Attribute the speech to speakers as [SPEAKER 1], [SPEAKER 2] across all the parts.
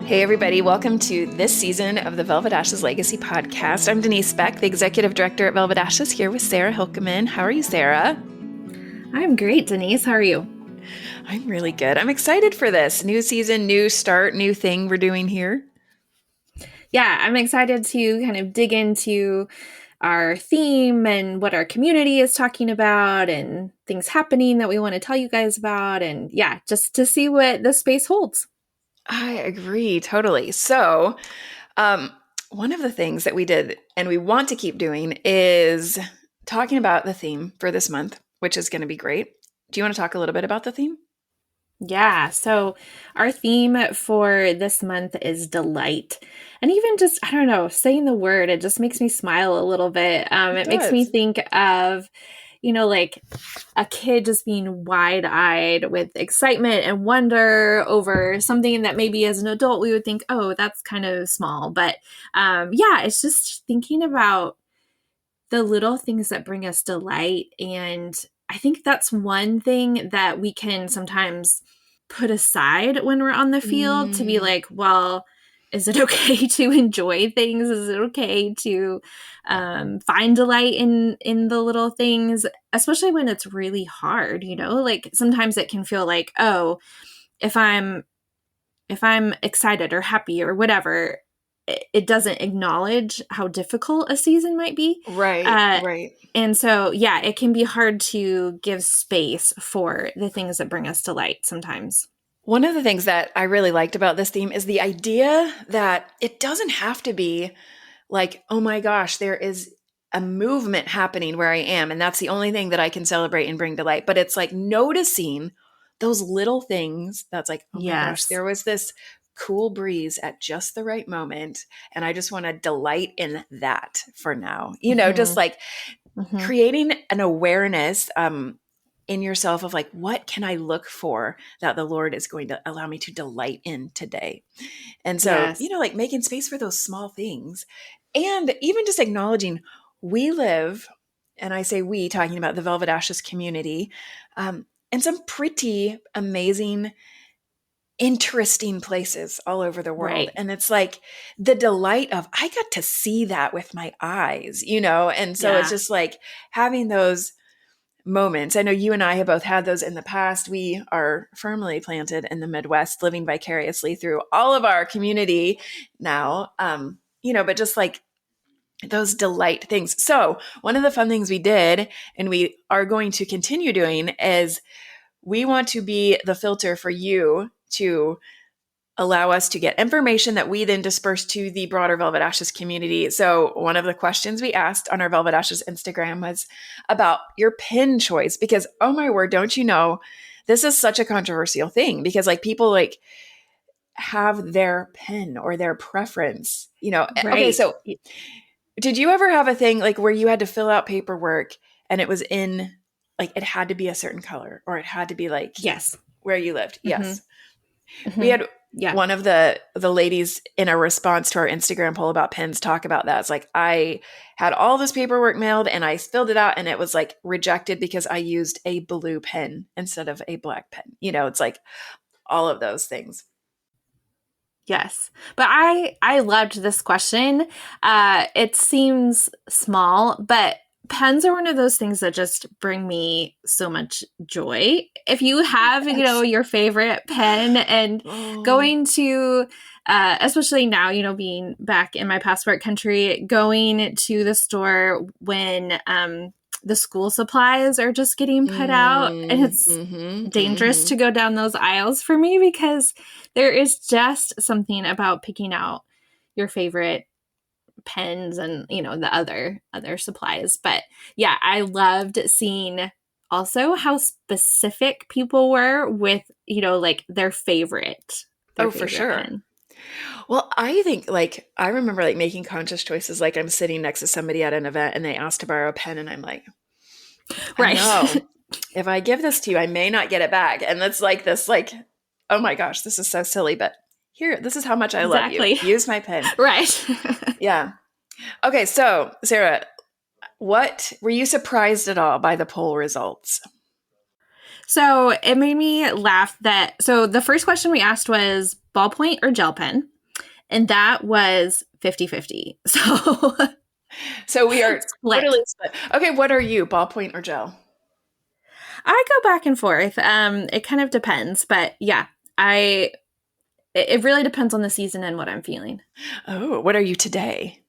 [SPEAKER 1] Hey, everybody. Welcome to this season of the Velvet Ashes Legacy podcast. I'm Denise Beck, the executive director at Velvet Ashes, here with Sarah Hilkeman. How are you, Sarah?
[SPEAKER 2] I'm great, Denise. How are you?
[SPEAKER 1] I'm really good. I'm excited for this new season, new start, new thing we're doing here.
[SPEAKER 2] Yeah, I'm excited to kind of dig into our theme and what our community is talking about and things happening that we want to tell you guys about. And yeah, just to see what the space holds.
[SPEAKER 1] I agree, totally. So, one of the things that we did and we want to keep doing is talking about the theme for this month, which is going to be great. Do you want to talk a little bit about the theme?
[SPEAKER 2] Yeah, so our theme for this month is delight. And even just, I don't know, saying the word, it just makes me smile a little bit. It makes me think of, like a kid just being wide-eyed with excitement and wonder over something that maybe as an adult we would think, oh, that's kind of small. But yeah, it's just thinking about the little things that bring us delight. And I think that's one thing that we can sometimes put aside when we're on the field to be like, well, is it okay to enjoy things? Is it okay to find delight in the little things, especially when it's really hard, like sometimes it can feel like, oh, if I'm excited or happy or whatever, it doesn't acknowledge how difficult a season might be.
[SPEAKER 1] Right.
[SPEAKER 2] And so, yeah, it can be hard to give space for the things that bring us delight sometimes.
[SPEAKER 1] One of the things that I really liked about this theme is the idea that it doesn't have to be like, oh my gosh, there is a movement happening where I am, and that's the only thing that I can celebrate and bring delight. But it's like noticing those little things that's like, oh my gosh, there was this cool breeze at just the right moment, and I just want to delight in that for now. Just like creating an awareness in yourself of like, what can I look for that the Lord is going to allow me to delight in today? And so, like making space for those small things and even just acknowledging we live, and I say we, talking about the Velvet Ashes community, in some pretty amazing, interesting places all over the world.
[SPEAKER 2] Right.
[SPEAKER 1] And it's like the delight of, I got to see that with my eyes, And so it's just like having those moments. I know you and I have both had those in the past. We are firmly planted in the Midwest, living vicariously through all of our community now, but just like those delight things. So one of the fun things we did, and we are going to continue doing, is we want to be the filter for you to allow us to get information that we then disperse to the broader Velvet Ashes community. So one of the questions we asked on our Velvet Ashes Instagram was about your pen choice, because, oh my word, don't you know, this is such a controversial thing because like people like have their pen or their preference,
[SPEAKER 2] Right.
[SPEAKER 1] Okay, so did you ever have a thing like where you had to fill out paperwork and it was in like, it had to be a certain color or it had to be like,
[SPEAKER 2] yes,
[SPEAKER 1] where you lived?
[SPEAKER 2] Mm-hmm.
[SPEAKER 1] Yes.
[SPEAKER 2] Mm-hmm.
[SPEAKER 1] We had one of the ladies in a response to our Instagram poll about pens talk about that. It's like, I had all this paperwork mailed and I filled it out and it was like rejected because I used a blue pen instead of a black pen. It's like all of those things.
[SPEAKER 2] Yes. But I loved this question. It seems small, but pens are one of those things that just bring me so much joy. If you have, your favorite pen and going to, especially now, being back in my passport country, going to the store when the school supplies are just getting put out, and it's dangerous to go down those aisles for me because there is just something about picking out your favorite pens and the other supplies. But yeah, I loved seeing also how specific people were with like their favorite
[SPEAKER 1] for sure
[SPEAKER 2] pen.
[SPEAKER 1] Well, I think like I remember like making conscious choices, like I'm sitting next to somebody at an event and they asked to borrow a pen and I'm like, right, I know, if I give this to you I may not get it back, and that's like this like, oh my gosh, this is so silly, but here, this is how much I love you. Use my pen.
[SPEAKER 2] Right.
[SPEAKER 1] Yeah. Okay, so Sarah, what were you surprised at all by the poll results?
[SPEAKER 2] So it made me laugh so the first question we asked was ballpoint or gel pen. And that was 50-50.
[SPEAKER 1] So we are
[SPEAKER 2] split.
[SPEAKER 1] totally split. Okay, what are you, ballpoint or gel?
[SPEAKER 2] I go back and forth. It kind of depends, but yeah, it really depends on the season and what I'm feeling.
[SPEAKER 1] Oh, what are you today?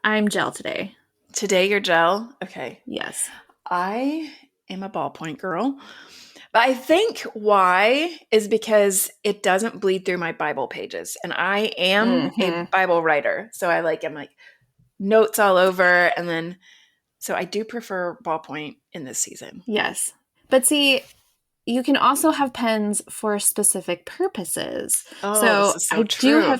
[SPEAKER 2] I'm gel today.
[SPEAKER 1] Today you're gel? Okay.
[SPEAKER 2] Yes.
[SPEAKER 1] I am a ballpoint girl. But I think why is because it doesn't bleed through my Bible pages. And I am a Bible writer. So I'm like notes all over. And then, so I do prefer ballpoint in this season.
[SPEAKER 2] Yes. But see, you can also have pens for specific purposes.
[SPEAKER 1] Oh, this is so true.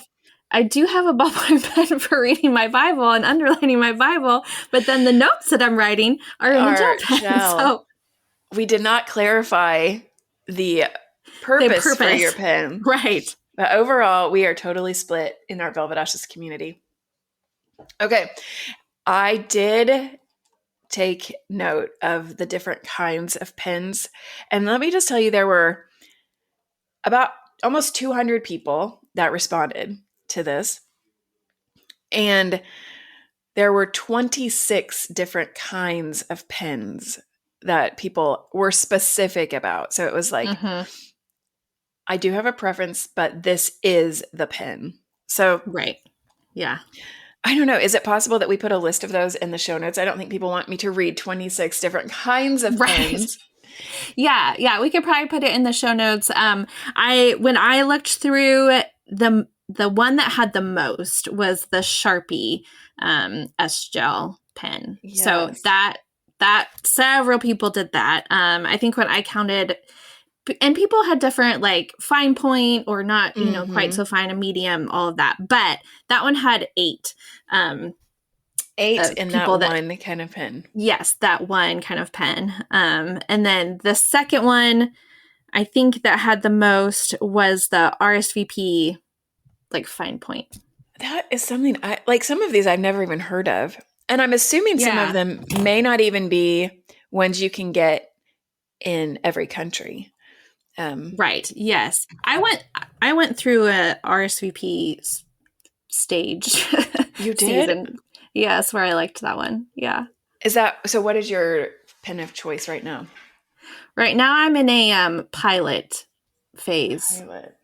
[SPEAKER 2] I do have a ballpoint pen for reading my Bible and underlining my Bible, but then the notes that I'm writing are in a gel pen. So
[SPEAKER 1] we did not clarify the purpose for your pen.
[SPEAKER 2] Right.
[SPEAKER 1] But overall, we are totally split in our Velvet Ashes community. Okay. I did take note of the different kinds of pens. And let me just tell you, there were about almost 200 people that responded to this. And there were 26 different kinds of pens that people were specific about. So it was like, I do have a preference, but this is the pen. So,
[SPEAKER 2] right. Yeah.
[SPEAKER 1] I don't know. Is it possible that we put a list of those in the show notes? I don't think people want me to read 26 different kinds of pens.
[SPEAKER 2] Yeah. We could probably put it in the show notes. When I looked through the one that had the most was the Sharpie S-Gel pen. Yes. So that several people did that. I think when I counted, and people had different like fine point or not, quite so fine, a medium, all of that. But that one had 8.
[SPEAKER 1] 8 in that one kind of pen.
[SPEAKER 2] Yes, that one kind of pen. And then the second one, I think that had the most was the RSVP, like fine point.
[SPEAKER 1] That is something some of these I've never even heard of. And I'm assuming some of them may not even be ones you can get in every country.
[SPEAKER 2] Right. Yes. I went through a RSVP stage.
[SPEAKER 1] You did?
[SPEAKER 2] Season. Yes, where I liked that one. Yeah.
[SPEAKER 1] So what is your pen of choice right now?
[SPEAKER 2] Right now I'm in a pilot phase.
[SPEAKER 1] Pilot.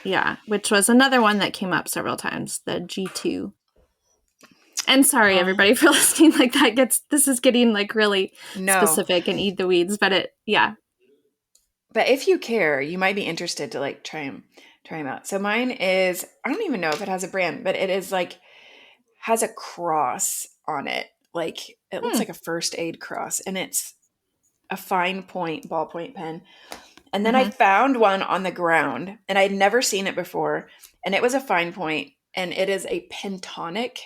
[SPEAKER 2] Yeah, which was another one that came up several times, the G2. And sorry, everybody, for listening. Like this is getting like really specific and eat the weeds, but
[SPEAKER 1] But if you care, you might be interested to like try them out. So mine is, I don't even know if it has a brand, but it is like, has a cross on it. Like it looks like a first aid cross, and it's a fine point ballpoint pen. And then I found one on the ground, and I'd never seen it before. And it was a fine point, and it is a Pentonic.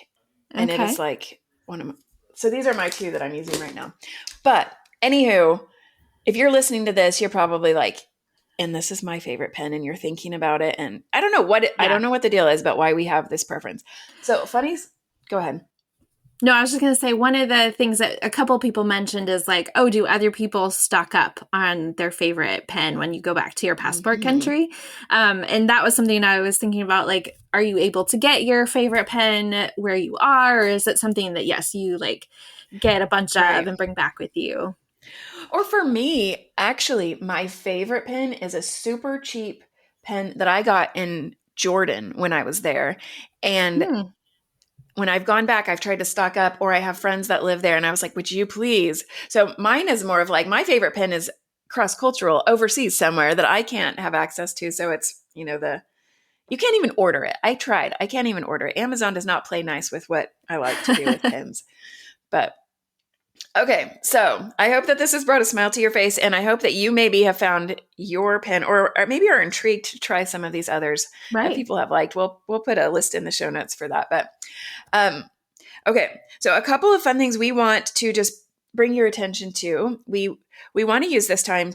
[SPEAKER 1] And it is like so these are my 2 that I'm using right now. But anywho, if you're listening to this, you're probably like, and this is my favorite pen, and you're thinking about it. And I don't know I don't know what the deal is, but why we have this preference. So go ahead.
[SPEAKER 2] No, I was just going to say, one of the things that a couple people mentioned is like, oh, do other people stock up on their favorite pen when you go back to your passport country? And that was something I was thinking about, like, are you able to get your favorite pen where you are? Or is it something that, yes, you like get a bunch of and bring back with you?
[SPEAKER 1] Or for me, actually, my favorite pen is a super cheap pen that I got in Jordan when I was there. And when I've gone back, I've tried to stock up, or I have friends that live there, and I was like, would you please? So mine is more of like, my favorite pen is cross-cultural overseas somewhere that I can't have access to. So it's, you can't even order it. I tried. I can't even order it. Amazon does not play nice with what I like to do with pens. But okay, so I hope that this has brought a smile to your face, and I hope that you maybe have found your pen, or maybe are intrigued to try some of these others that people have liked. We'll put a list in the show notes for that. But okay, so a couple of fun things we want to just bring your attention to. We want to use this time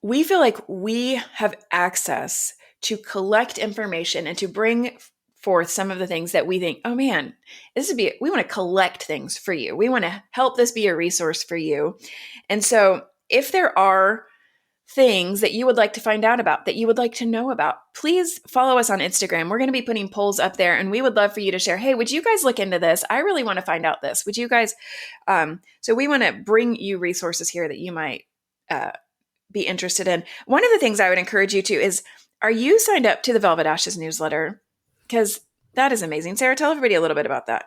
[SPEAKER 1] we feel like we have access to collect information and to bring forth some of the things that we think, oh man, we want to collect things for you. We want to help this be a resource for you. And so if there are things that you would like to find out about, that you would like to know about, please follow us on Instagram. We're going to be putting polls up there, and we would love for you to share, hey, would you guys look into this? I really want to find out this. Would you guys? So we want to bring you resources here that you might be interested in. One of the things I would encourage you to is, are you signed up to the Velvet Ashes newsletter? Because that is amazing. Sarah, tell everybody a little bit about that.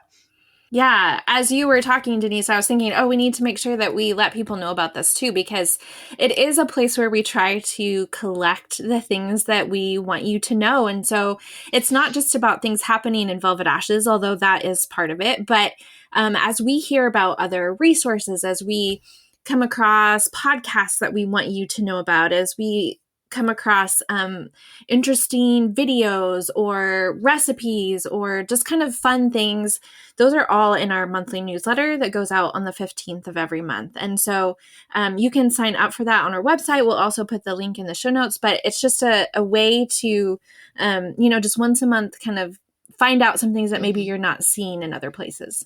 [SPEAKER 2] Yeah, as you were talking, Denise, I was thinking, oh, we need to make sure that we let people know about this too, because it is a place where we try to collect the things that we want you to know. And so it's not just about things happening in Velvet Ashes, although that is part of it. But as we hear about other resources, as we come across podcasts that we want you to know about, as we come across interesting videos or recipes or just kind of fun things, those are all in our monthly newsletter that goes out on the 15th of every month. And so you can sign up for that on our website. We'll also put the link in the show notes, but it's just a way to, just once a month kind of find out some things that maybe you're not seeing in other places.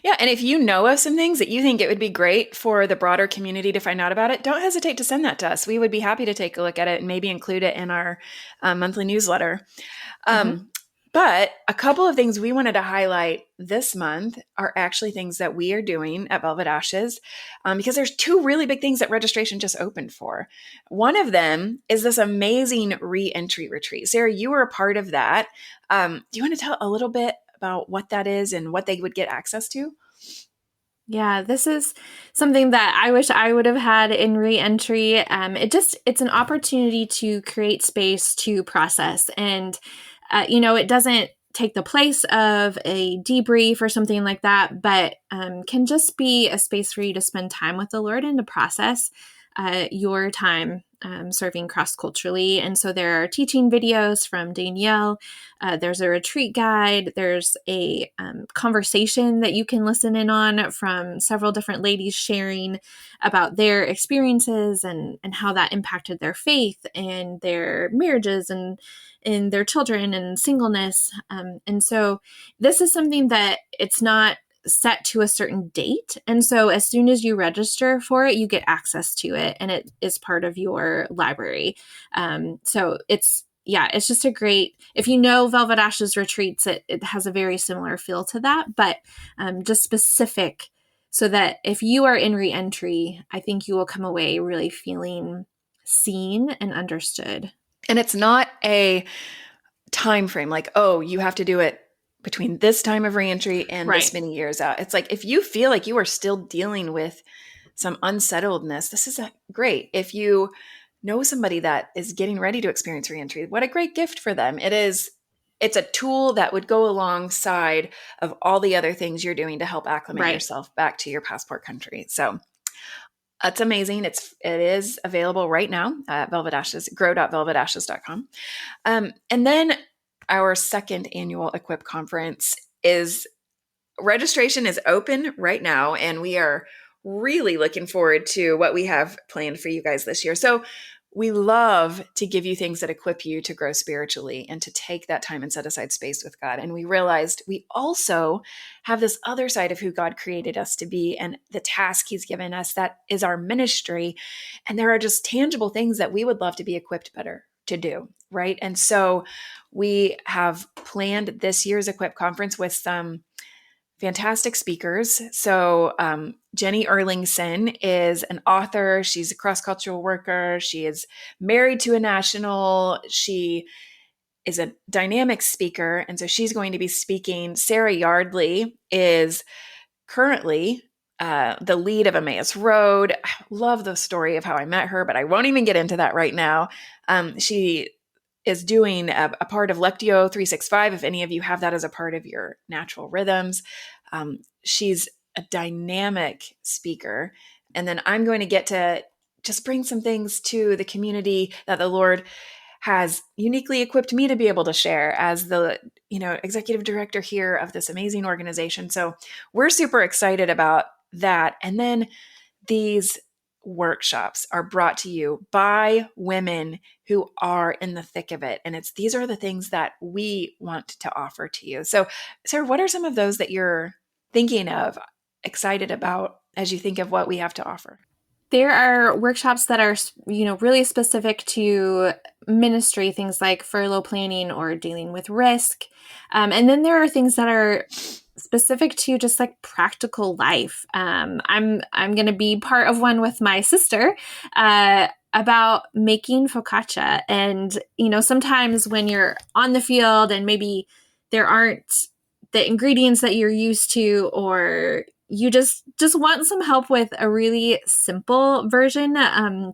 [SPEAKER 1] Yeah. And if you know of some things that you think it would be great for the broader community to find out about it, don't hesitate to send that to us. We would be happy to take a look at it and maybe include it in our monthly newsletter. But a couple of things we wanted to highlight this month are actually things that we are doing at Velvet Ashes, because there's two really big things that registration just opened for. One of them is this amazing re-entry retreat. Sarah, you were a part of that. Do you want to tell a little bit about what that is and what they would get access to?
[SPEAKER 2] Yeah, this is something that I wish I would have had in re-entry. It's an opportunity to create space to process. And, it doesn't take the place of a debrief or something like that, but can just be a space for you to spend time with the Lord and to process your time serving cross-culturally. And so there are teaching videos from Danielle. There's a retreat guide. There's a conversation that you can listen in on from several different ladies sharing about their experiences and how that impacted their faith and their marriages and their children and singleness. And so this is something that it's not set to a certain date. And so as soon as you register for it, you get access to it and it is part of your library. So it's just a great, if you know Velvet Ashes retreats, it has a very similar feel to that, but just specific so that if you are in re-entry, I think you will come away really feeling seen and understood.
[SPEAKER 1] And it's not a time frame like, oh, you have to do it between this time of reentry and this many years out. It's like, if you feel like you are still dealing with some unsettledness, this is great. If you know somebody that is getting ready to experience reentry, what a great gift for them. It's a tool that would go alongside of all the other things you're doing to help acclimate yourself back to your passport country. So that's amazing. It is available right now at Velvet Ashes, grow.velvetashes.com. And then our second annual Equip conference registration is open right now, and we are really looking forward to what we have planned for you guys this year. So we love to give you things that equip you to grow spiritually and to take that time and set aside space with God. And we realized we also have this other side of who God created us to be and the task He's given us that is our ministry. And there are just tangible things that we would love to be equipped better to do, right? And so we have planned this year's Equip conference with some fantastic speakers. So Jenny Erlingson is an author. She's a cross-cultural worker. She is married to a national. She is a dynamic speaker. And so she's going to be speaking. Sarah Yardley is currently the lead of Emmaus Road. I love the story of how I met her, but I won't even get into that right now. She is doing a part of Lectio 365, if any of you have that as a part of your natural rhythms. She's a dynamic speaker. And then I'm going to get to just bring some things to the community that the Lord has uniquely equipped me to be able to share as the executive director here of this amazing organization. So we're super excited about that. And then these workshops are brought to you by women who are in the thick of it. And these are the things that we want to offer to you. So, Sarah, what are some of those that you're thinking of, excited about as you think of what we have to offer?
[SPEAKER 2] There are workshops that are, really specific to ministry, things like furlough planning or dealing with risk. And then there are things that are specific to just like practical life. I'm going to be part of one with my sister about making focaccia. And, sometimes when you're on the field and maybe there aren't the ingredients that you're used to, or you just want some help with a really simple version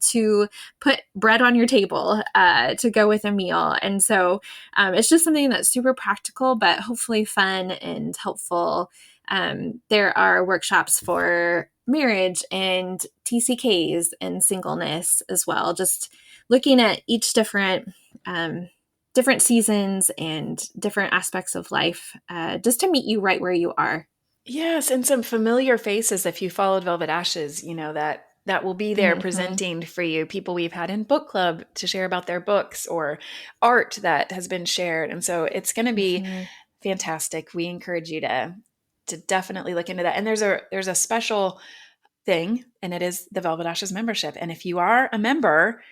[SPEAKER 2] to put bread on your table to go with a meal. And so it's just something that's super practical, but hopefully fun and helpful. There are workshops for marriage and TCKs and singleness as well, just looking at each different seasons and different aspects of life, just to meet you right where you are.
[SPEAKER 1] Yes, and some familiar faces if you followed Velvet Ashes, that will be there presenting for you, people we've had in book club to share about their books or art that has been shared. And so it's going to be fantastic. We encourage you to definitely look into that. And there's a special thing, and it is the Velvet Ashes membership. And if you are a member,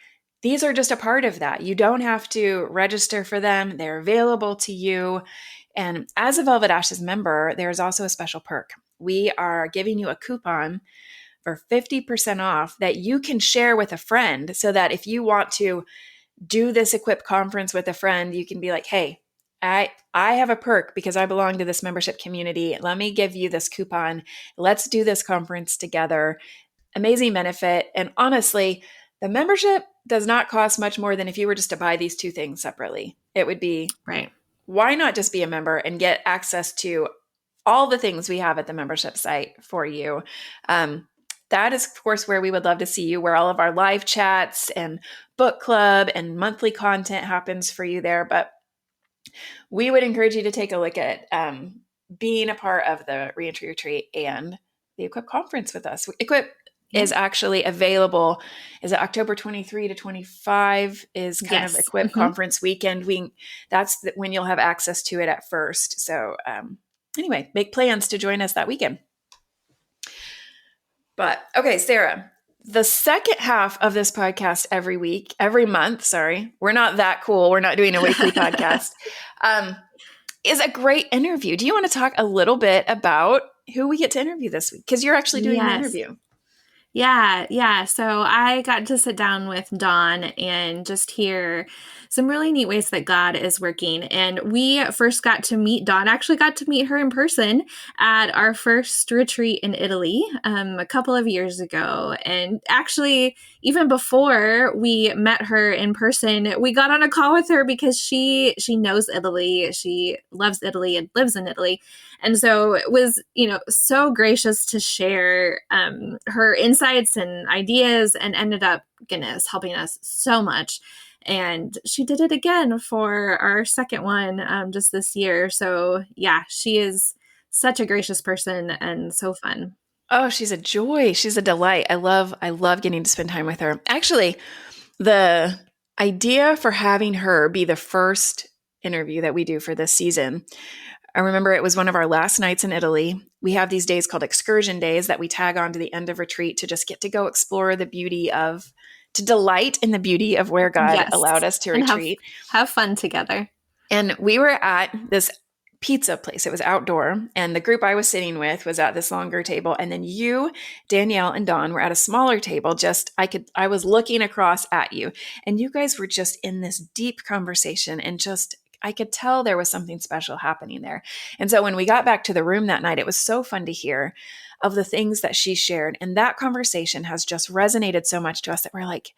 [SPEAKER 1] these are just a part of that. You don't have to register for them. They're available to you. And as a Velvet Ashes member, there's also a special perk. We are giving you a coupon for 50% off that you can share with a friend, so that if you want to do this Equip conference with a friend, you can be like, hey, I have a perk because I belong to this membership community. Let me give you this coupon. Let's do this conference together. Amazing benefit. And honestly, the membership does not cost much more than if you were just to buy these two things separately. It would be,
[SPEAKER 2] right.
[SPEAKER 1] Why not just be a member and get access to all the things we have at the membership site for you? That is, of course, where we would love to see you, where all of our live chats and book club and monthly content happens for you there. But we would encourage you to take a look at being a part of the Reentry Retreat and the Equip conference with us. Equip is actually available. Is it October 23 to 25 is kind of Equip conference weekend. That's when you'll have access to it at first. So anyway, make plans to join us that weekend. But okay, Sarah, the second half of this podcast every month, sorry, we're not that cool. We're not doing a weekly podcast, is a great interview. Do you want to talk a little bit about who we get to interview this week? Because you're actually doing the interview.
[SPEAKER 2] Yeah. So I got to sit down with Dawn and just hear some really neat ways that God is working. And we first got to meet Dawn, actually got to meet her in person at our first retreat in Italy a couple of years ago. And actually, even before we met her in person, we got on a call with her because she knows Italy. She loves Italy and lives in Italy. And so it was, so gracious to share her insights and ideas, and ended up, goodness, helping us so much. And she did it again for our second one just this year. So yeah, she is such a gracious person and so fun.
[SPEAKER 1] Oh, she's a joy. She's a delight. I love getting to spend time with her. Actually, the idea for having her be the first interview that we do for this season, I remember it was one of our last nights in Italy. We have these days called excursion days that we tag on to the end of retreat to just get to go explore to delight in the beauty of where God allowed us to retreat.
[SPEAKER 2] Have fun together.
[SPEAKER 1] And we were at this pizza place. It was outdoor. And the group I was sitting with was at this longer table. And then you, Danielle, and Dawn were at a smaller table. I was looking across at you. And you guys were just in this deep conversation, and I could tell there was something special happening there. And so when we got back to the room that night, it was so fun to hear of the things that she shared. And that conversation has just resonated so much to us that we're like,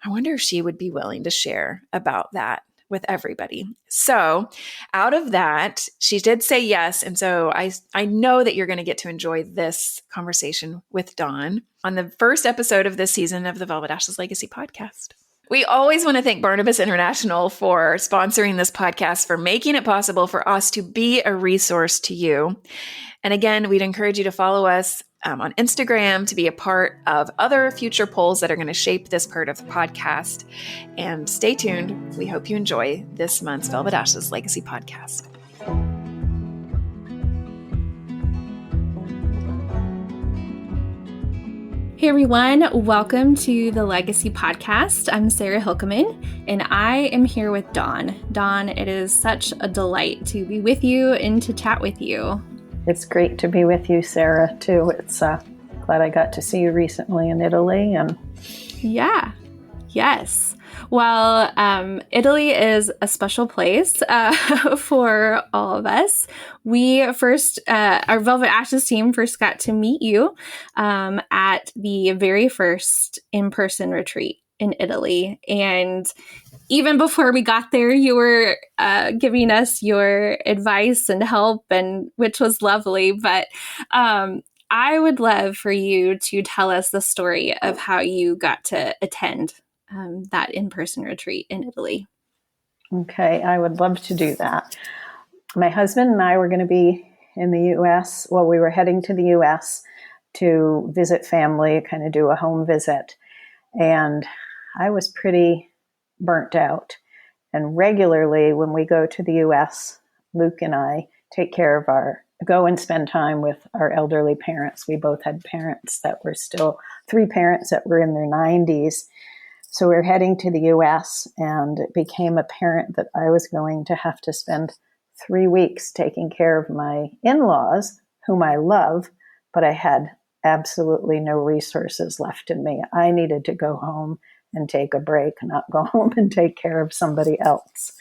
[SPEAKER 1] I wonder if she would be willing to share about that with everybody. So out of that, she did say yes. And so I know that you're going to get to enjoy this conversation with Dawn on the first episode of this season of the Velvet Ashes Legacy podcast. We always want to thank Barnabas International for sponsoring this podcast, for making it possible for us to be a resource to you. And again, we'd encourage you to follow us on Instagram to be a part of other future polls that are going to shape this part of the podcast. And stay tuned. We hope you enjoy this month's Velvet Ashes Legacy podcast.
[SPEAKER 2] Hey everyone, welcome to the Legacy Podcast. I'm Sarah Hilkeman, and I am here with Dawn. Dawn, it is such a delight to be with you and to chat with you.
[SPEAKER 3] It's great to be with you, Sarah, too. It's glad I got to see you recently in Italy.
[SPEAKER 2] Yes. Well, Italy is a special place for all of us. We first, our Velvet Ashes team first got to meet you at the very first in-person retreat in Italy. And even before we got there, you were giving us your advice and help, and which was lovely. But I would love for you to tell us the story of how you got to attend that in-person retreat in Italy.
[SPEAKER 3] Okay, I would love to do that. My husband and I were going to be in the U.S. Well, we were heading to the U.S. to visit family, kind of do a home visit. And I was pretty burnt out. And regularly when we go to the U.S., Luke and I go and spend time with our elderly parents. We both had parents that were still, 3 parents that were in their 90s. So we were heading to the U.S. and it became apparent that I was going to have to spend 3 weeks taking care of my in-laws, whom I love, but I had absolutely no resources left in me. I needed to go home and take a break, not go home and take care of somebody else.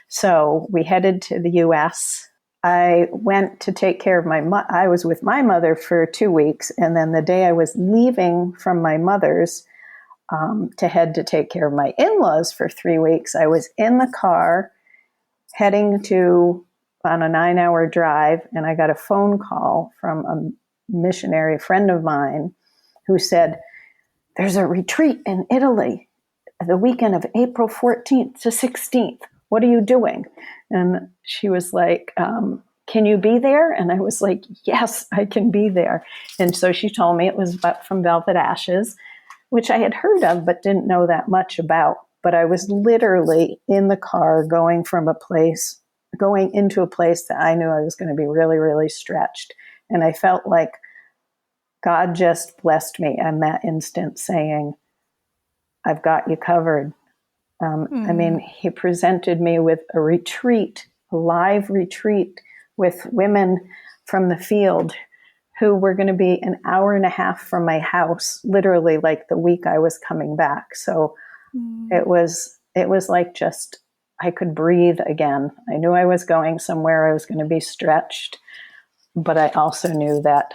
[SPEAKER 3] So we headed to the U.S. I went to take care of I was with my mother for 2 weeks, and then the day I was leaving from my mother's, to head to take care of my in-laws for 3 weeks, I was in the car heading on a 9-hour drive, and I got a phone call from a missionary friend of mine who said, "There's a retreat in Italy the weekend of April 14th to 16th. What are you doing?" And she was like, "Can you be there?" And I was like, "Yes, I can be there." And so she told me it was from Velvet Ashes, which I had heard of but didn't know that much about. But I was literally in the car going into a place that I knew I was going to be really, really stretched. And I felt like God just blessed me in that instant, saying, "I've got you covered." I mean, he presented me with a live retreat with women from the field who were going to be an hour and a half from my house, literally like the week I was coming back. So it was like just, I could breathe again. I knew I was going somewhere. I was going to be stretched, but I also knew that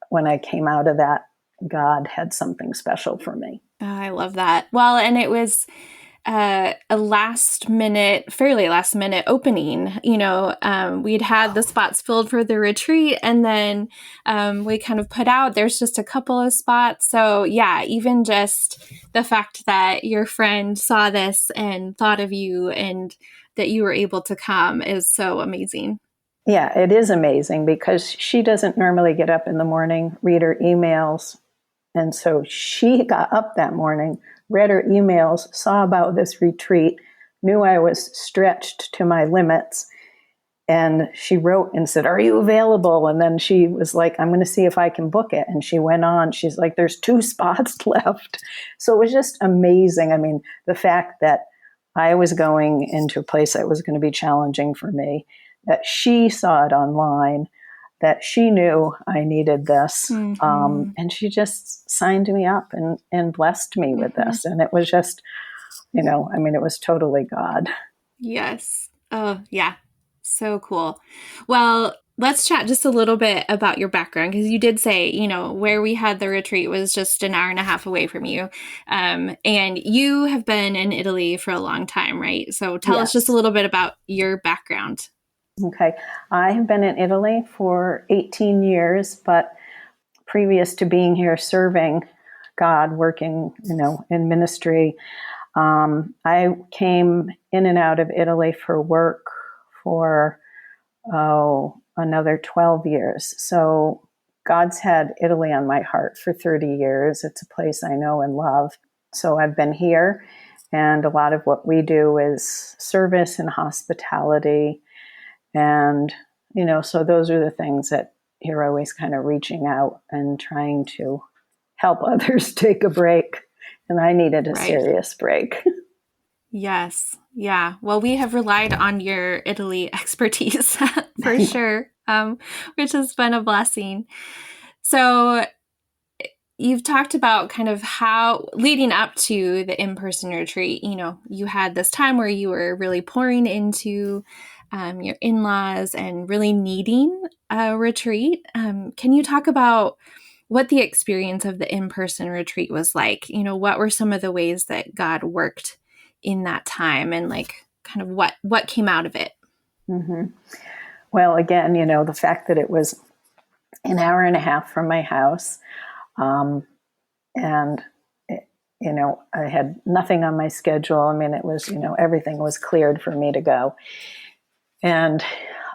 [SPEAKER 3] when I came out of that, God had something special for me.
[SPEAKER 2] I love that. Well, and it was a fairly last minute opening. We'd had the spots filled for the retreat, and then we kind of put out, there's just a couple of spots. So yeah, even just the fact that your friend saw this and thought of you and that you were able to come is so amazing.
[SPEAKER 3] Yeah, it is amazing because she doesn't normally get up in the morning, read her emails. And so she got up that morning, read her emails, saw about this retreat, knew I was stretched to my limits. And she wrote and said, "Are you available?" And then she was like, "I'm going to see if I can book it." And she went on. She's like, "There's 2 spots left." So it was just amazing. I mean, the fact that I was going into a place that was going to be challenging for me, that she saw it online, that she knew I needed this. And she just signed me up and blessed me with this. And it was just, it was totally God.
[SPEAKER 2] Yes. Oh, yeah. So cool. Well, let's chat just a little bit about your background, because you did say, where we had the retreat was just an hour and a half away from you. And you have been in Italy for a long time, right? So tell us just a little bit about your background.
[SPEAKER 3] Okay. I have been in Italy for 18 years, but previous to being here serving God, working, in ministry, I came in and out of Italy for work for, another 12 years. So God's had Italy on my heart for 30 years. It's a place I know and love. So I've been here, and a lot of what we do is service and hospitality. And, so those are the things that you're always kind of reaching out and trying to help others take a break. And I needed a serious break.
[SPEAKER 2] Yes. Yeah. Well, we have relied on your Italy expertise for sure, which has been a blessing. So you've talked about kind of how leading up to the in-person retreat, you had this time where you were really pouring into your in-laws and really needing a retreat. Can you talk about what the experience of the in-person retreat was like? What were some of the ways that God worked in that time, and like kind of what came out of it?
[SPEAKER 3] Mm-hmm. Well, again, the fact that it was an hour and a half from my house, and I had nothing on my schedule. I mean, it was, everything was cleared for me to go. And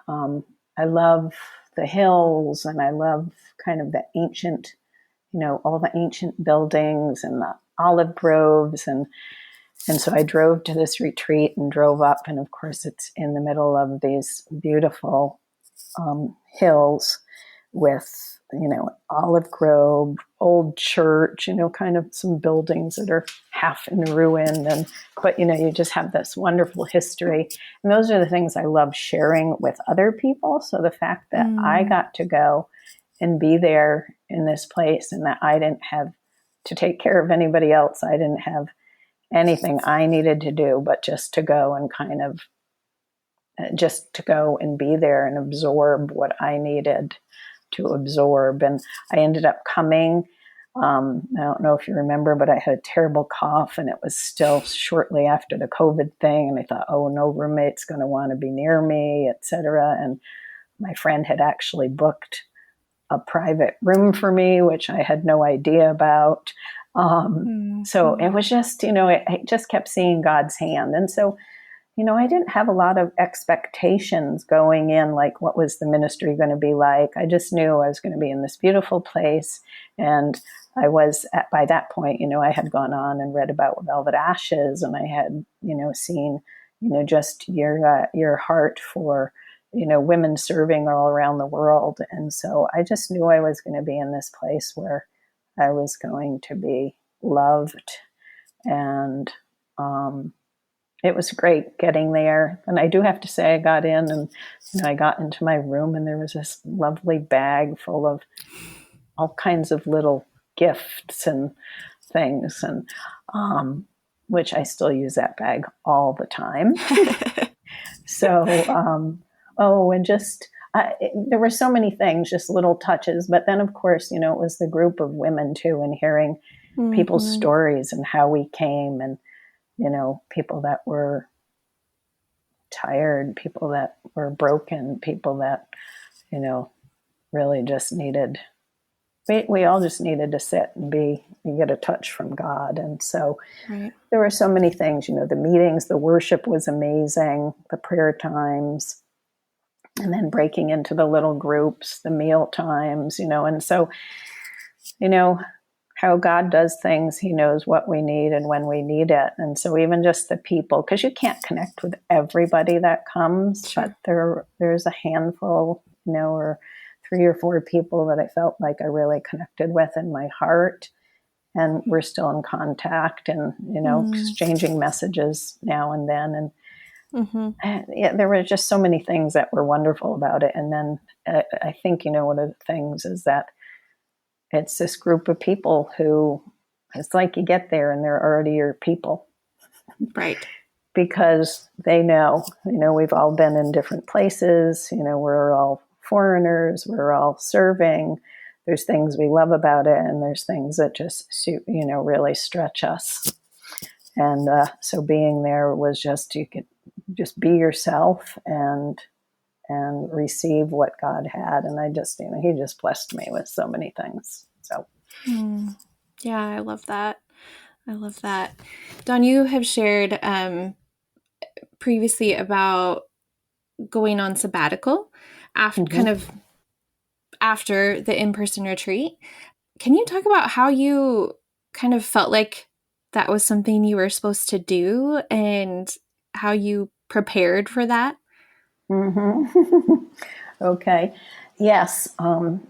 [SPEAKER 3] I love the hills, and I love kind of the ancient, all the ancient buildings and the olive groves. And so I drove to this retreat and drove up. And of course, it's in the middle of these beautiful hills with, olive grove, old church, kind of some buildings that are half in ruin. But you just have this wonderful history. And those are the things I love sharing with other people. So the fact that I got to go and be there in this place, and that I didn't have to take care of anybody else. I didn't have anything I needed to do, but just to go and kind of just to go and be there and absorb what I needed to absorb. And I ended up coming. I don't know if you remember, but I had a terrible cough, and it was still shortly after the COVID thing. And I thought, oh, no roommate's going to want to be near me, et cetera. And my friend had actually booked a private room for me, which I had no idea about. So it was just, I just kept seeing God's hand. And so, I didn't have a lot of expectations going in, like what was the ministry going to be like. I just knew I was going to be in this beautiful place. And I was by that point, I had gone on and read about Velvet Ashes, and I had, seen, just your heart for, women serving all around the world. And so I just knew I was going to be in this place where I was going to be loved. And, it was great getting there. And I do have to say, I got in, and I got into my room, and there was this lovely bag full of all kinds of little gifts and things, and which I still use that bag all the time. So, and just there were so many things, just little touches. But then, of course, it was the group of women too, and hearing people's stories and how we came, and people that were tired, people that were broken, people that, really just needed, we all just needed to sit and get a touch from God. And so there were so many things, the meetings, the worship was amazing, the prayer times, and then breaking into the little groups, the meal times, and so, how God does things, he knows what we need and when we need it. And so even just the people, because you can't connect with everybody that comes, but there's a handful, or 3 or 4 people that I felt like I really connected with in my heart. And we're still in contact and, exchanging messages now and then. And there were just so many things that were wonderful about it. And then I think, one of the things is that it's this group of people who, it's like you get there and they're already your people.
[SPEAKER 2] Right.
[SPEAKER 3] Because they know, we've all been in different places, we're all foreigners, we're all serving. There's things we love about it, and there's things that just suit, really stretch us. And so being there was just, you could just be yourself and receive what God had. And I just, he just blessed me with so many things. So.
[SPEAKER 2] Yeah, I love that. I love that. Dawn, you have shared previously about going on sabbatical after after the in-person retreat. Can you talk about how you kind of felt like that was something you were supposed to do and how you prepared for that?
[SPEAKER 3] Okay. Yes.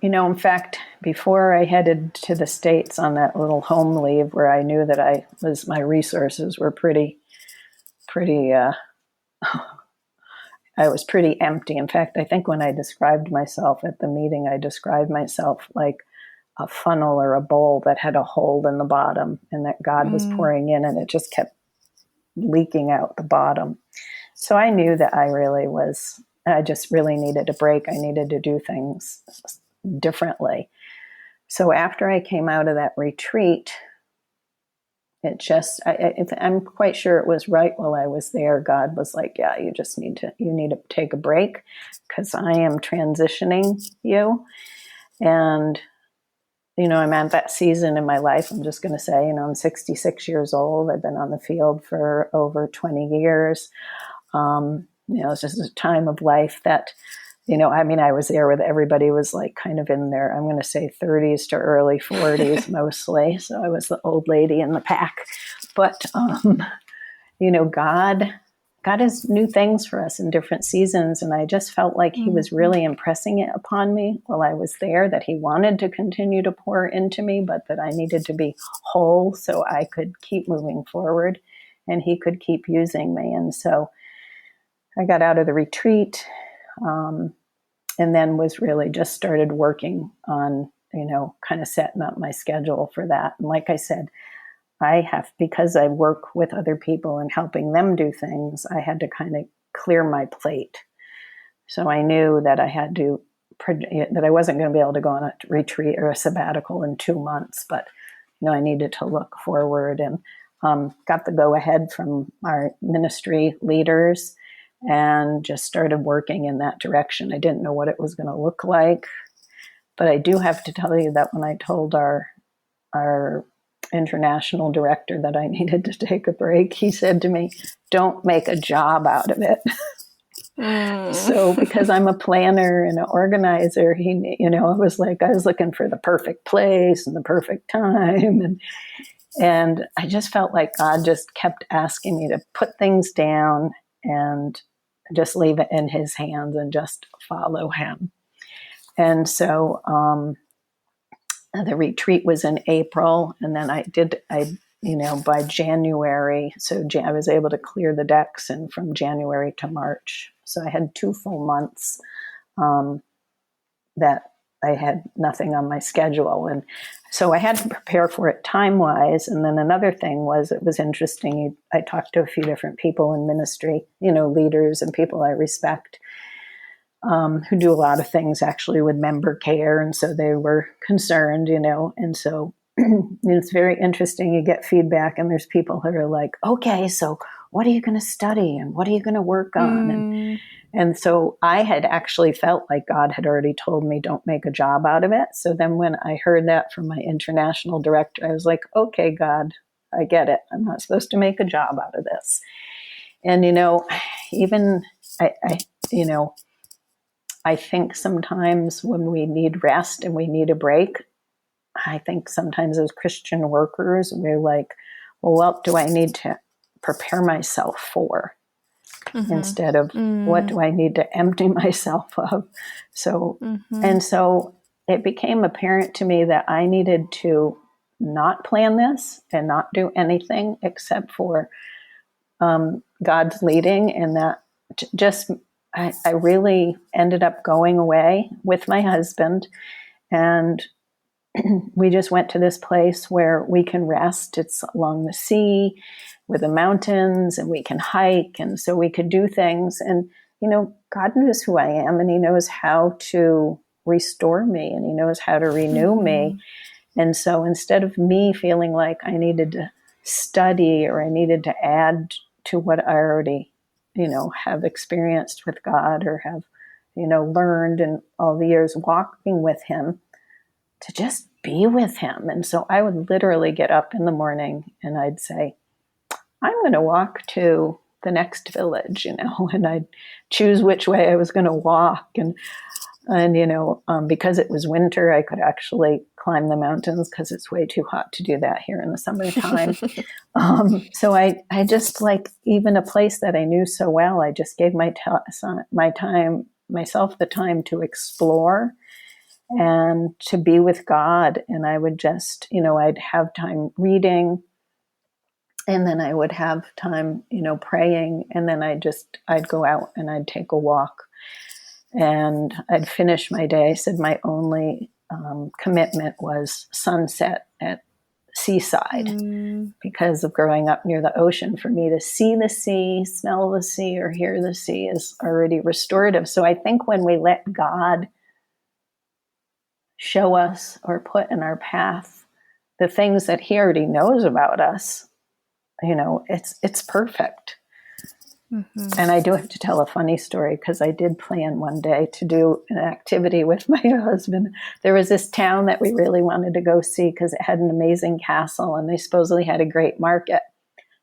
[SPEAKER 3] In fact, before I headed to the States on that little home leave where I knew that my resources were pretty, I was pretty empty. In fact, I think when I described myself at the meeting, I described myself like a funnel or a bowl that had a hole in the bottom, and that God was pouring in and it just kept leaking out the bottom. So I knew that I just really needed a break. I needed to do things differently. So after I came out of that retreat, I'm quite sure it was right while I was there. God was like, yeah, you need to take a break because I am transitioning you. And, I'm at that season in my life. I'm just going to say, I'm 66 years old. I've been on the field for over 20 years. It's just a time of life that, I was there with everybody was like kind of in their, I'm going to say 30s to early 40s mostly. So I was the old lady in the pack. But, God has new things for us in different seasons. And I just felt like he was really impressing it upon me while I was there, that he wanted to continue to pour into me, but that I needed to be whole so I could keep moving forward and he could keep using me. And so I got out of the retreat and then was really just started working on, kind of setting up my schedule for that. And like I said, because I work with other people and helping them do things, I had to kind of clear my plate. So I knew that that I wasn't going to be able to go on a retreat or a sabbatical in 2 months, but, I needed to look forward and got the go ahead from our ministry leaders and just started working in that direction. I didn't know what it was going to look like, but I do have to tell you that when I told our international director that I needed to take a break, he said to me, "Don't make a job out of it." So because I'm a planner and an organizer, I was looking for the perfect place and the perfect time. And I just felt like God just kept asking me to put things down and just leave it in his hands and just follow him. And so the retreat was in April, and then by January, so I was able to clear the decks, and from January to March. So I had 2 full months that I had nothing on my schedule. And so I had to prepare for it time-wise. And then another thing was, it was interesting. I talked to a few different people in ministry, leaders and people I respect, who do a lot of things actually with member care. And so they were concerned, and so it's very interesting. You get feedback and there's people who are like, okay, so what are you going to study and what are you going to work on? And so I had actually felt like God had already told me, don't make a job out of it. So then when I heard that from my international director, I was like, okay, God, I get it. I'm not supposed to make a job out of this. And, even I think sometimes when we need rest and we need a break, I think sometimes as Christian workers, we're like, well, what do I need to prepare myself for? Instead of what do I need to empty myself of? So, and so it became apparent to me that I needed to not plan this and not do anything except for God's leading. And that I really ended up going away with my husband, and we just went to this place where we can rest. It's along the sea with the mountains, and we can hike. And so we could do things. And, God knows who I am, and he knows how to restore me, and he knows how to renew me. And so instead of me feeling like I needed to study or I needed to add to what I already, have experienced with God or have, learned in all the years walking with him, to just be with him. And so I would literally get up in the morning and I'd say, I'm going to walk to the next village, and I'd choose which way I was going to walk. And because it was winter, I could actually climb the mountains because it's way too hot to do that here in the summertime. So I just, like, even a place that I knew so well, I just gave myself the time to explore and to be with God. And I would just, I'd have time reading, and then I would have time, praying. And then I'd go out and I'd take a walk, and I'd finish my day. I said my only commitment was sunset at seaside, because of growing up near the ocean. For me to see the sea, smell the sea, or hear the sea is already restorative. So I think when we let God show us or put in our path the things that he already knows about us, it's perfect. Mm-hmm. And I do have to tell a funny story, because I did plan one day to do an activity with my husband. There was this town that we really wanted to go see because it had an amazing castle, and they supposedly had a great market.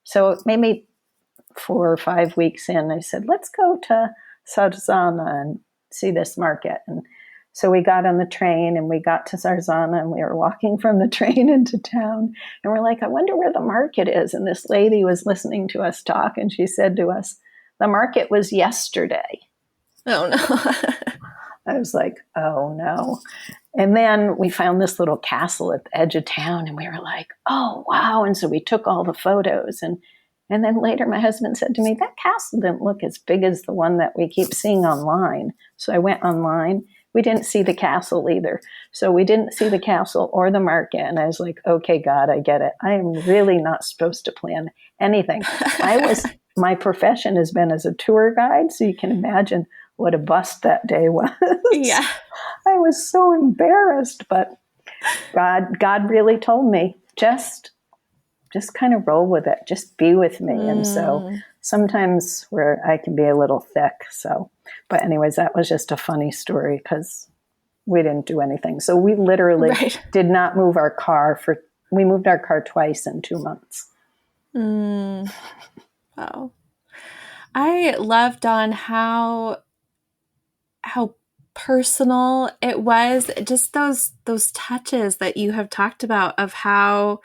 [SPEAKER 3] So maybe 4 or 5 weeks in, I said, let's go to Sarzana and see this market. And so we got on the train and we got to Sarzana, and we were walking from the train into town, and we're like, I wonder where the market is. And this lady was listening to us talk, and she said to us, the market was yesterday.
[SPEAKER 2] Oh no.
[SPEAKER 3] I was like, oh no. And then we found this little castle at the edge of town, and we were like, oh wow. And so we took all the photos, and then later my husband said to me, that castle didn't look as big as the one that we keep seeing online. So I went online. We didn't see the castle either. So we didn't see the castle or the market. And I was like, okay, God, I get it. I am really not supposed to plan anything. My profession has been as a tour guide. So you can imagine what a bust that day was.
[SPEAKER 2] Yeah.
[SPEAKER 3] I was so embarrassed, but God really told me, just kind of roll with it. Just be with me. And so sometimes where I can be a little thick. So, but anyways, that was just a funny story, because we didn't do anything. So we literally did not move our car we moved our car twice in 2 months.
[SPEAKER 2] Wow. I loved on how personal it was, just those touches that you have talked about of how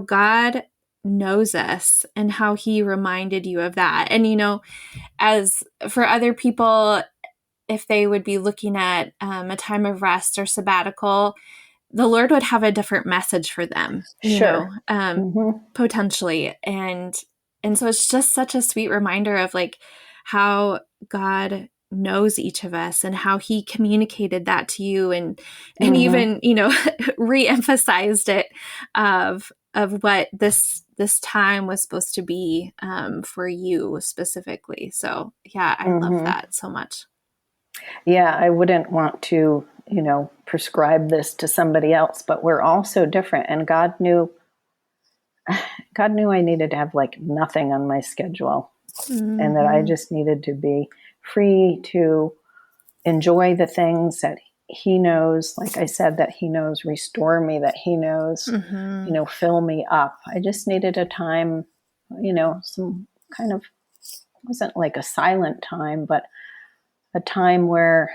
[SPEAKER 2] God knows us and how he reminded you of that. And, as for other people, if they would be looking at a time of rest or sabbatical, the Lord would have a different message for them, potentially. And so it's just such a sweet reminder of like how God knows each of us and how he communicated that to you, and even, re-emphasized it of what this time was supposed to be for you specifically. So yeah, I love that so much.
[SPEAKER 3] Yeah, I wouldn't want to, prescribe this to somebody else, but we're all so different. And God knew I needed to have like nothing on my schedule, and that I just needed to be free to enjoy the things that he knows, like I said, that he knows restore me, that he knows, fill me up. I just needed a time, some kind of, wasn't like a silent time, but a time where,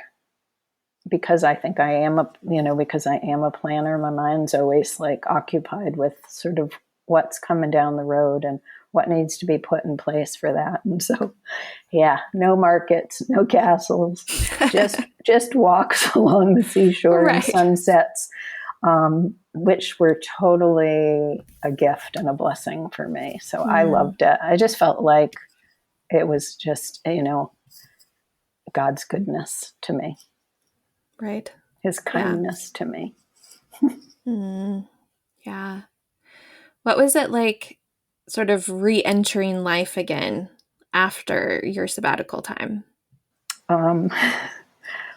[SPEAKER 3] because I think I am because I am a planner, my mind's always like occupied with sort of what's coming down the road and what needs to be put in place for that. And so, yeah, no markets, no castles, just walks along the seashore and sunsets, which were totally a gift and a blessing for me. So I loved it. I just felt like it was just, God's goodness to me.
[SPEAKER 2] Right.
[SPEAKER 3] His kindness to me.
[SPEAKER 2] Yeah. What was it like sort of re-entering life again after your sabbatical time?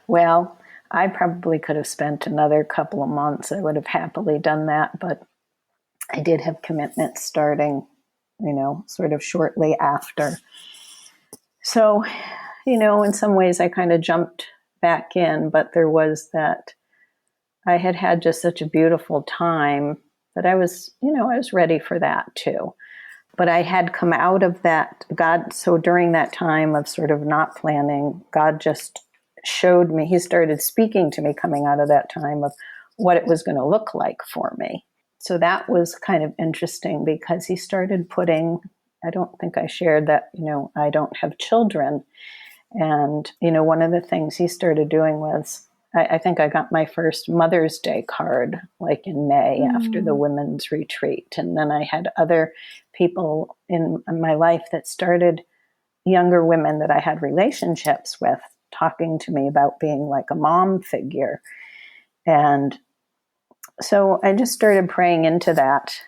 [SPEAKER 3] Well, I probably could have spent another couple of months. I would have happily done that, but I did have commitments starting, sort of shortly after. So, in some ways I kind of jumped back in, but there was that I had just such a beautiful time that I was ready for that too. But I had come out of that, so during that time of sort of not planning, God just showed me, he started speaking to me coming out of that time of what it was going to look like for me. So that was kind of interesting, because he started putting, I don't think I shared that, I don't have children. And, one of the things he started doing was I think I got my first Mother's Day card like in May after the women's retreat. And then I had other people in my life that started, younger women that I had relationships with, talking to me about being like a mom figure. And so I just started praying into that.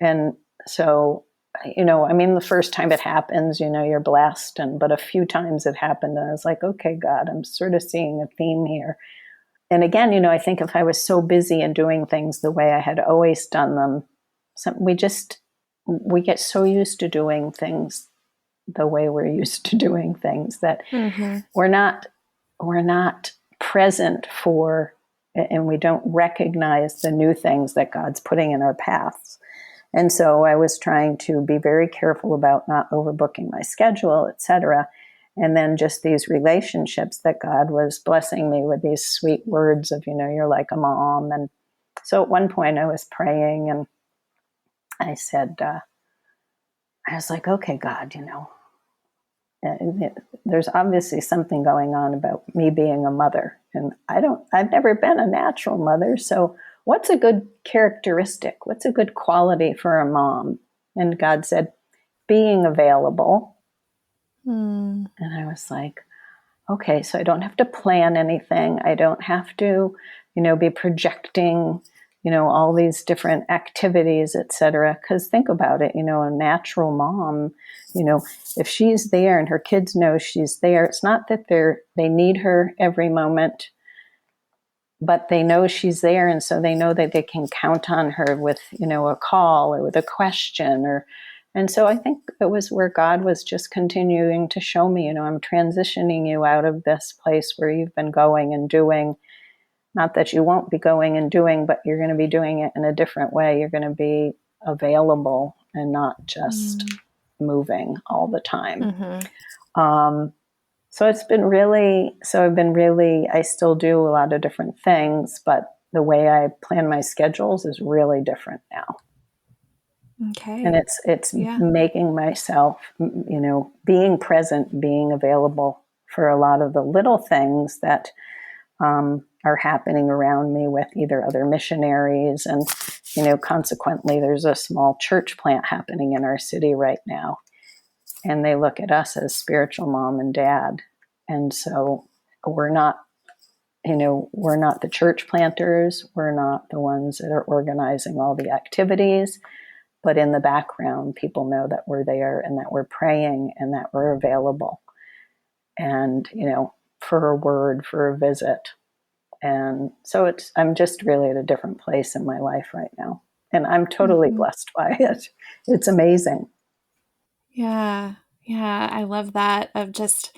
[SPEAKER 3] And so, the first time it happens, you're blessed. But a few times it happened and I was like, okay, God, I'm sort of seeing a theme here. And again, I think if I was so busy and doing things the way I had always done them, we get so used to doing things the way we're used to doing things that we're not present for, and we don't recognize the new things that God's putting in our paths. And so I was trying to be very careful about not overbooking my schedule, etc. And then just these relationships that God was blessing me with, these sweet words of, you're like a mom. And so at one point I was praying and I said, I was like, okay, God, there's obviously something going on about me being a mother. And I've never been a natural mother. So what's a good characteristic? What's a good quality for a mom? And God said, being available. And I was like, okay, so I don't have to plan anything. I don't have to, be projecting, all these different activities, etc. Because think about it, a natural mom, if she's there and her kids know she's there, it's not that they need her every moment, but they know she's there. And so they know that they can count on her with, a call or with a question and so I think it was where God was just continuing to show me, I'm transitioning you out of this place where you've been going and doing. Not that you won't be going and doing, but you're going to be doing it in a different way. You're going to be available and not just moving all the time. So I've been really, I still do a lot of different things, but the way I plan my schedules is really different now.
[SPEAKER 2] Okay.
[SPEAKER 3] And it's making myself, being present, being available for a lot of the little things that are happening around me with either other missionaries. And, consequently, there's a small church plant happening in our city right now. And they look at us as spiritual mom and dad. And so we're not the church planters. We're not the ones that are organizing all the activities. But in the background, people know that we're there and that we're praying and that we're available. And, for a word, for a visit. And so I'm just really at a different place in my life right now. And I'm totally blessed by it. It's amazing.
[SPEAKER 2] Yeah. Yeah. I love that, of just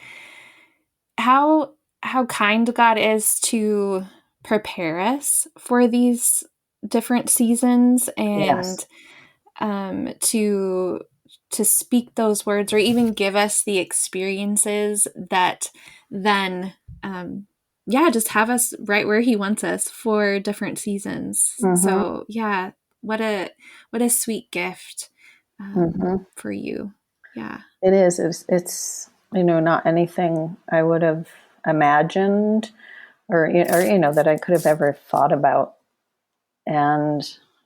[SPEAKER 2] how kind God is to prepare us for these different seasons and to speak those words or even give us the experiences that then just have us right where he wants us for different seasons. So what a sweet gift for you.
[SPEAKER 3] It is. It's not anything I would have imagined or that I could have ever thought about. And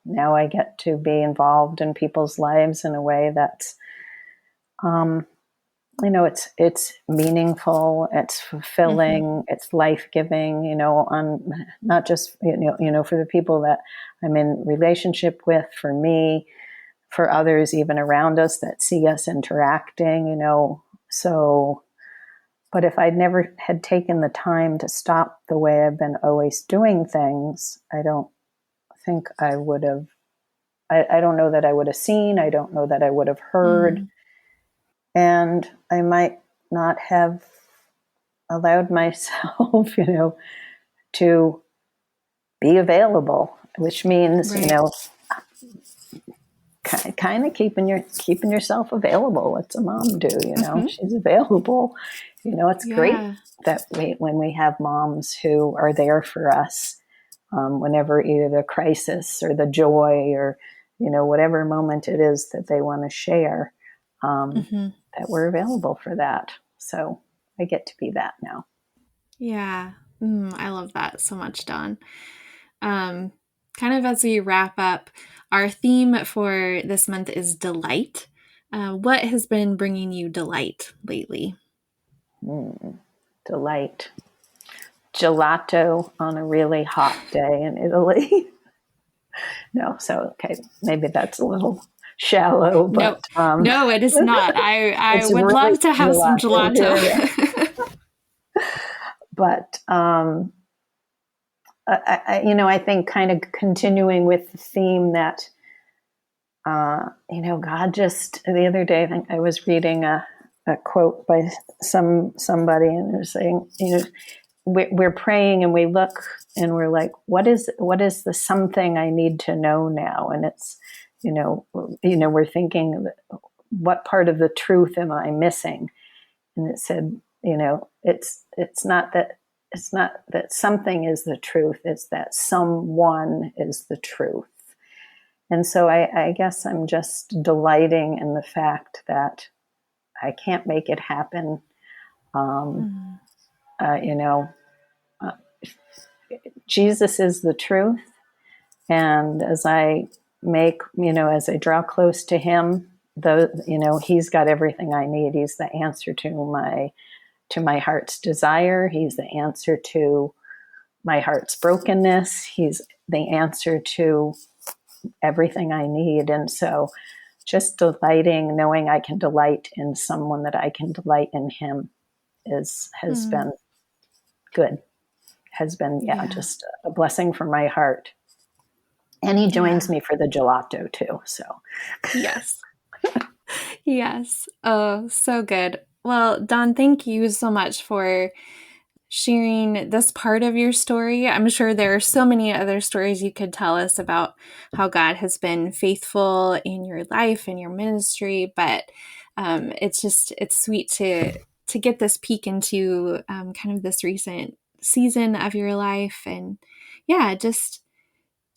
[SPEAKER 3] now I get to be involved in people's lives in a way that's, it's meaningful, it's fulfilling, it's life-giving, on not just, for the people that I'm in relationship with, for me, for others even around us that see us interacting, so, but if I'd never had taken the time to stop the way I've been always doing things, I don't think I would have, I don't know that I would have seen, I don't know that I would have heard, and I might not have allowed myself, to be available, which means, kind of keeping yourself available. What's a mom do? She's available. It's great that when we have moms who are there for us, whenever either the crisis or the joy or, whatever moment it is that they want to share, that we're available for that. So I get to be that now.
[SPEAKER 2] Yeah. I love that so much, Dawn. Kind of as we wrap up, our theme for this month is delight. What has been bringing you delight lately?
[SPEAKER 3] Delight. Gelato on a really hot day in Italy. No, so okay, maybe that's a little shallow, but
[SPEAKER 2] no, it is not. I would
[SPEAKER 3] really
[SPEAKER 2] love to have some gelato.
[SPEAKER 3] But I think kind of continuing with the theme that God just the other day, I think I was reading a quote by somebody, and they're saying, we're praying and we look and we're like, what is the something I need to know now? And it's, we're thinking, what part of the truth am I missing? And it said, it's not that something is the truth, it's that someone is the truth. And so I guess I'm just delighting in the fact that I can't make it happen. Jesus is the truth. And as I as I draw close to him, he's got everything I need. He's the answer to my heart's desire. He's the answer to my heart's brokenness. He's the answer to everything I need. And so just delighting, knowing I can delight in someone, that I can delight in him has been good, has been, just a blessing for my heart. And he joins me for the gelato too. So
[SPEAKER 2] yes. Yes. Oh, so good. Well, Dawn, thank you so much for sharing this part of your story. I'm sure there are so many other stories you could tell us about how God has been faithful in your life and your ministry, but it's sweet to get this peek into kind of this recent season of your life, and just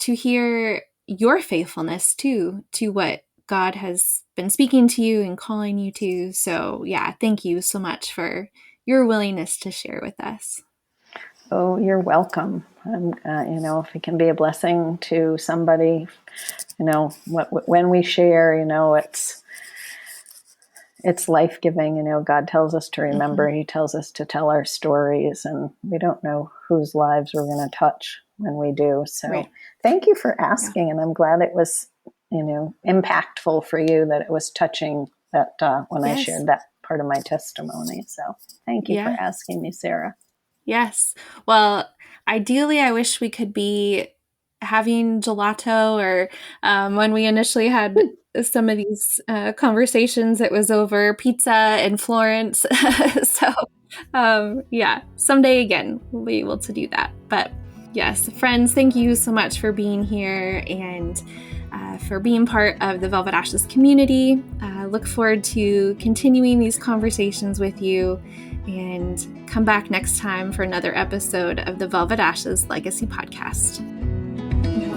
[SPEAKER 2] to hear your faithfulness to what God has been speaking to you and calling you to. So thank you so much for your willingness to share with us.
[SPEAKER 3] Oh, you're welcome. If it can be a blessing to somebody, when we share, it's life-giving. God tells us to remember. Mm-hmm. He tells us to tell our stories, and we don't know whose lives we're going to touch when we do. So Thank you for asking. And I'm glad it was, impactful for you, that it was touching that when I shared that part of my testimony. So thank you for asking me, Sarah.
[SPEAKER 2] Yes. Well, ideally, I wish we could be having gelato, or when we initially had some of these conversations, it was over pizza in Florence. So, someday again, we'll be able to do that. But yes, friends, thank you so much for being here and for being part of the Velvet Ashes community. Look forward to continuing these conversations with you, and come back next time for another episode of the Velvet Ashes Legacy Podcast.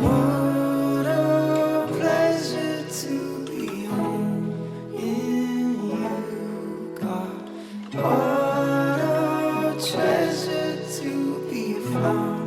[SPEAKER 4] What a pleasure to be home in you, God. What a treasure to be found.